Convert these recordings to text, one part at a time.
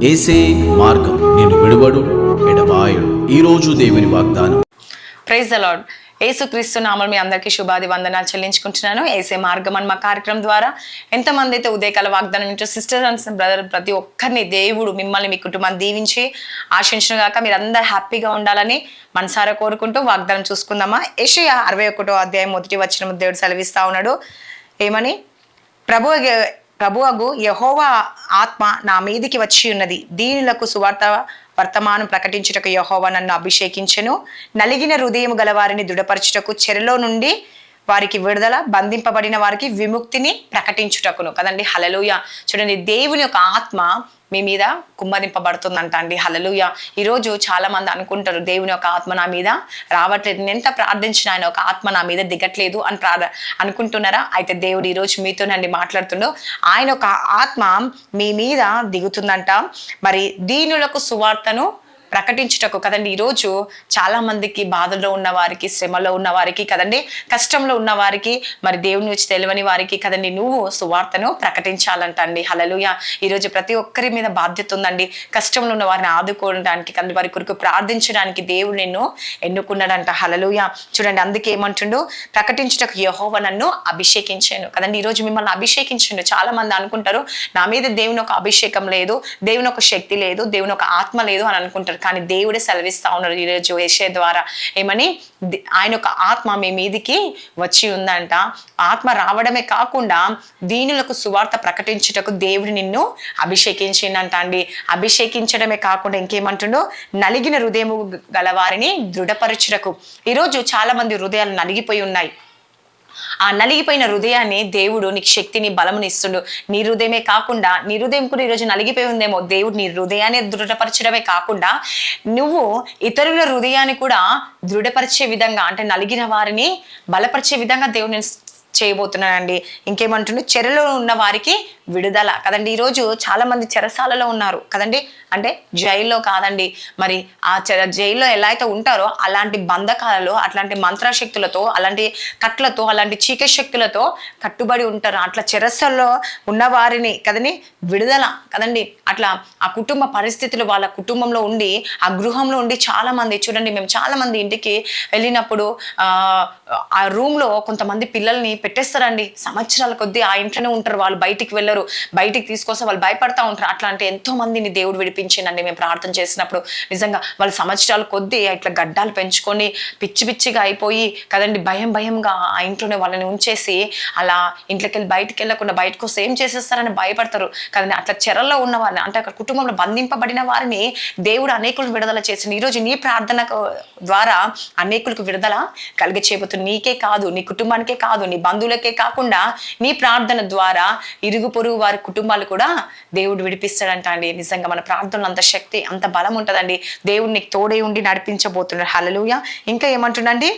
ఏసే మార్గం నిన్ను విడువడు ఎడబాయడు. ఈరోజు దేవుని వాగ్దానం. Praise the Lord. యేసుక్రీస్తు నామములో మీ అందరికీ శుభాది వందనాలు చెల్లించుకుంటున్నాను. ఏసే మార్గం అని మా కార్యక్రమం ద్వారా ఎంతమంది అయితే ఉదయకాల వాగ్దానం వింటూ సిస్టర్స్ అండ్ బ్రదర్ ప్రతి ఒక్కరిని దేవుడు మిమ్మల్ని మీ కుటుంబాన్ని దీవించి ఆశించిన గాక మీరు అందరు హ్యాపీగా ఉండాలని మనసారా కోరుకుంటూ వాగ్దానం చూసుకుందామా. యెషయా 61వ అధ్యాయం 1వ వచనం దేవుడు సెలవిస్తా ఉన్నాడు. ఏమని? ప్రభువగు యెహోవా ఆత్మ నా మీదికి వచ్చి ఉన్నది, దీనులకు సువార్త వర్తమానం ప్రకటించుటకు యెహోవా నన్ను అభిషేకించెను, నలిగిన హృదయం గలవారిని దృఢపరచుటకు, చెరలో నుండి వారికి విడుదల, బంధింపబడిన వారికి విముక్తిని ప్రకటించుటకును. కదండి, హల్లెలూయా. చూడండి, దేవుని యొక్క ఆత్మ మీ మీద కుమ్మరింపబడుతుందంట అండి. హల్లెలూయా. ఈరోజు చాలా మంది అనుకుంటారు, దేవుని యొక్క ఆత్మ నా మీద రావట్లేదు, నేను ఎంత ప్రార్థించిన ఆయన ఒక ఆత్మ నా మీద దిగట్లేదు అని అనుకుంటున్నారా? అయితే దేవుడు ఈరోజు మీతోనండి మాట్లాడుతుండో, ఆయన ఒక ఆత్మ మీ మీద దిగుతుందంట. మరి దీనులకు సువార్తను ప్రకటించుటకు. కదండి, ఈరోజు చాలా మందికి బాధల్లో ఉన్న వారికి, శ్రమలో ఉన్న వారికి, కదండి కష్టంలో ఉన్న వారికి, మరి దేవుని వచ్చి తెలియని వారికి కదండి నువ్వు సువార్తను ప్రకటించాలంట అండి. హల్లెలూయా. ఈరోజు ప్రతి ఒక్కరి మీద బాధ్యత ఉందండి. కష్టంలో ఉన్న వారిని ఆదుకోవడానికి, కదండి వారి కొరకు ప్రార్థించడానికి దేవుడు నిన్ను ఎన్నుకున్నాడంట. హల్లెలూయా. చూడండి, అందుకే ఏమంటుండు, ప్రకటించుటకు యెహోవా నన్ను అభిషేకించాను. కదండి, ఈరోజు మిమ్మల్ని అభిషేకించండు. చాలా మంది అనుకుంటారు, నా మీద దేవుని ఒక అభిషేకం లేదు, దేవుని ఒక శక్తి లేదు, దేవుని ఒక ఆత్మ లేదు అని అనుకుంటారు. కానీ దేవుడే సెలవిస్తా ఉన్నాడు ఈరోజు యెషయా ద్వారా. ఏమని? ఆయన ఒక ఆత్మ మీ మీదికి వచ్చి ఉందంట. ఆత్మ రావడమే కాకుండా దీనులకు సువార్త ప్రకటించుటకు దేవుడు నిన్ను అభిషేకించిందంట అండి. అభిషేకించడమే కాకుండా ఇంకేమంటుండో, నలిగిన హృదయము గలవారిని దృఢపరచుటకు. ఈరోజు చాలా మంది హృదయాలు నలిగిపోయి ఉన్నాయి. ఆ నలిగిపోయిన హృదయాన్ని దేవుడు నీకు శక్తిని, బలముని ఇస్తుండు. నీ హృదయమే కాకుండా, నీ హృదయం కూడా ఈరోజు నలిగిపోయి ఉందేమో, దేవుడు నీ హృదయాన్ని దృఢపరచడమే కాకుండా నువ్వు ఇతరుల హృదయాన్ని కూడా దృఢపరిచే విధంగా, అంటే నలిగిన వారిని బలపరిచే విధంగా దేవుడు నేను చేయబోతున్నానండి. ఇంకేమంటుండే, చెరలో ఉన్న వారికి విడుదల. కదండి, ఈరోజు చాలా మంది చెరసాలలో ఉన్నారు కదండి, అంటే జైల్లో కాదండి, మరి ఆ జైల్లో ఎలా అయితే ఉంటారో అలాంటి బంధకాలలో, అట్లాంటి మంత్రశక్తులతో, అలాంటి కట్లతో, అలాంటి చీకటి శక్తులతో కట్టుబడి ఉంటారు. అట్లా చెరసల్లో ఉన్న వారిని కదండి విడుదల. కదండి, అట్లా ఆ కుటుంబ పరిస్థితులు వాళ్ళ కుటుంబంలో ఉండి, ఆ గృహంలో ఉండి చాలా మంది చూడండి, మేము చాలా మంది ఇంటికి వెళ్ళినప్పుడు ఆ రూమ్ లో కొంతమంది పిల్లల్ని పెట్టేస్తారండి. సంవత్సరాల కొద్దీ ఆ ఇంట్లోనే ఉంటారు, వాళ్ళు బయటికి వెళ్ళరు, బయటికి తీసుకొస్తే వాళ్ళు భయపడతా ఉంటారు. అట్లాంటి ఎంతో మందిని దేవుడు విడిపించిందండి. మేము ప్రార్థన చేసినప్పుడు నిజంగా వాళ్ళు సంవత్సరాల కొద్దీ ఇట్లా గడ్డాలు పెంచుకొని పిచ్చి పిచ్చిగా అయిపోయి కదండి, భయంగా ఆ ఇంట్లోనే వాళ్ళని ఉంచేసి అలా ఇంట్లోకి వెళ్ళి బయటికి వెళ్ళకుండా బయటకు వస్తే ఏం చేసేస్తారని భయపడతారు కదండి. అట్లా చెరల్లో ఉన్న వారిని, అంటే అక్కడ కుటుంబంలో బంధింపబడిన వారిని దేవుడు అనేకులకు విడుదల చేసింది. ఈరోజు నీ ప్రార్థన ద్వారా అనేకులకు విడుదల కలిగ చేయబోతుంది. నీకే కాదు, నీ కుటుంబానికే కాదు, నీ బంధువులకే కాకుండా నీ ప్రార్థన ద్వారా ఇరుగు పొరుగు వారి కుటుంబాలు కూడా దేవుడు విడిపిస్తాడంట అండి. నిజంగా మన ప్రార్థనలో అంత శక్తి, అంత బలం ఉంటుందండి. దేవుడు నీకు తోడే ఉండి నడిపించబోతున్నాడు. హల్లెలూయా. ఇంకా ఏమంటుండండి,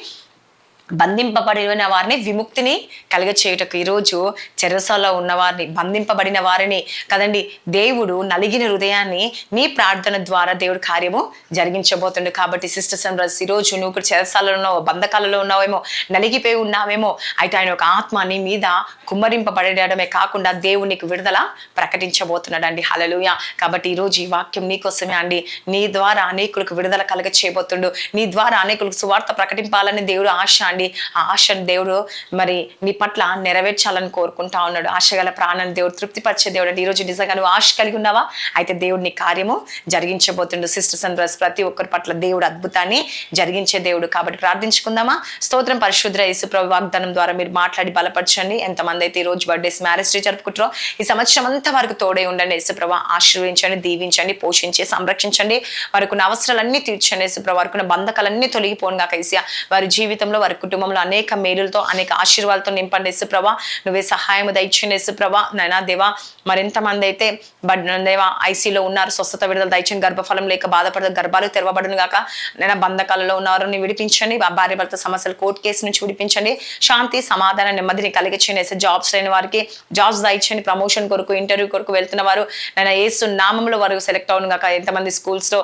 బంధింపబడిన వారిని విముక్తిని కలుగ చేయుటకు. ఈరోజు చెరసాలలో ఉన్న వారిని, బంధింపబడిన వారిని కదండి దేవుడు నలిగిన హృదయాన్ని నీ ప్రార్థన ద్వారా దేవుడు కార్యము జరిగించబోతుండు. కాబట్టి సిస్టర్స్ అండ్ బ్రదర్స్, ఈరోజు నువ్వు కూడా చెరసాలలో ఉన్నావు, బంధకాలలో ఉన్నావేమో, నలిగిపోయి ఉన్నావేమో, అయితే ఆయన ఒక ఆత్మ నీ మీద కుమ్మరింపబడమే కాకుండా దేవుడు నీకు విడుదల ప్రకటించబోతున్నాడు అండి. హల్లెలూయా. కాబట్టి ఈరోజు ఈ వాక్యం నీకోసమే అండి. నీ ద్వారా అనేకులకు విడుదల కలుగ చేయబోతుండు. నీ ద్వారా అనేకులకు సువార్త ప్రకటింపాలని దేవుడు ఆశ అండి. ఆ ఆశను దేవుడు మరి నీ పట్ల నెరవేర్చాలని కోరుకుంటా ఉన్నాడు. ఆశగల ప్రాణాన్ని దేవుడు తృప్తిపరిచే దేవుడు అండి. ఈరోజు నిజంగా నువ్వు ఆశ కలిగి ఉన్నావా? అయితే దేవుడు నీ కార్యము జరిగించబోతుండు. సిస్టర్స్ అండ్ బ్రదర్స్, ప్రతి ఒక్కరి పట్ల దేవుడు అద్భుతాన్ని జరిగించే దేవుడు. కాబట్టి ప్రార్థించుకుందామా. స్తోత్రం. పరిశుద్ధ యేసు ప్రభు వాగ్దానం ద్వారా మీరు మాట్లాడి బలపరచండి. ఎంతమంది అయితే ఈ రోజు బర్త్డేస్, మ్యారేజ్ డే జరుపుకుంటారో ఈ సంవత్సరం అంతా వరకు తోడే ఉండండి. యేసు ప్రభు ఆశీర్వదించండి, దీవించండి, పోషించి సంరక్షించండి. వారికి ఉన్న అవసరాలన్నీ తీర్చండి. యేసు ప్రభు వారికి ఉన్న బంధకాలన్నీ తొలగిపోను గాక. వారి జీవితంలో, వారి కుటుంబంలో అనేక మేలులతో, అనేక ఆశీర్వాదాలతో నింపండి. యేసుప్రభా నువ్వే సహాయం దయచేయండి. యేసుప్రభా నైనా దేవా, మరింతమంది అయితే దేవా ఐసీలో ఉన్నారు, స్వస్థత విడుదల దయచేయండి. గర్భఫలం లేక బాధపడదు, గర్భాలు తెరవబడును గాక. నైనా బంధకాలలో ఉన్నారని విడిపించండి. భార్య భర్త సమస్యలు, కోర్టు కేసు నుంచి విడిపించండి. శాంతి, సమాధానం, నెమ్మదిని కలిగించండి. జాబ్స్ లేని వారికి జాబ్స్ దయచేయండి. ప్రమోషన్ కొరకు, ఇంటర్వ్యూ కొరకు వెళ్తున్న వారు నైనా యేసు నామంలో వారు సెలెక్ట్ అవును గాక. ఎంతమంది స్కూల్స్ లో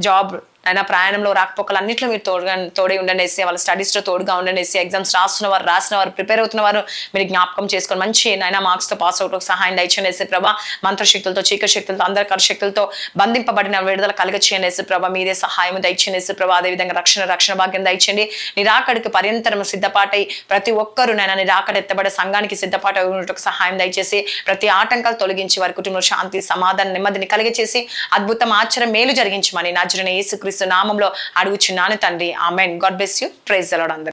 జాబ్ ఆయన ప్రయాణంలో రాకపోకలు అన్నింటిలో మీరు తోడే ఉండనేసి, వాళ్ళ స్టడీస్లో తోడుగా ఉండనేసి, ఎగ్జామ్స్ రాసిన వారు ప్రిపేర్ అవుతున్న వారు మీరు జ్ఞాపకం చేసుకొని మంచి నాయన మార్క్స్తో పాస్ అవుట్ సహాయం దయచేసి ప్రభా. మంత్రశక్తులతో, చీకటి శక్తులతో, అందరికర శక్తులతో బంధింపబడిన విడుదల కలగచేయనేసి ప్రభా. మీరే సహాయం దయచేసి ప్రభా. అదేవిధంగా రక్షణ భాగ్యం దయచేయండి. నిరాకడికి పర్యంతరం సిద్ధపాటై ప్రతి ఒక్కరూ నాయన నిరాకడ ఎత్తబడే సంఘానికి సిద్ధపాటు ఉన్నట్టుకు సహాయం దయచేసి ప్రతి ఆటంకాలు తొలగించి వారి కుటుంబంలో శాంతి, సమాధానం, నెమ్మదిని కలిగచేసి అద్భుతం, ఆశ్చర్యం, మేలు జరిగించమని నజరేయుడైన యేసుక్రీస్తు నామంలో అడుగుచున్నాను తండ్రి. ఆమేన్. God bless you. Praise the lord.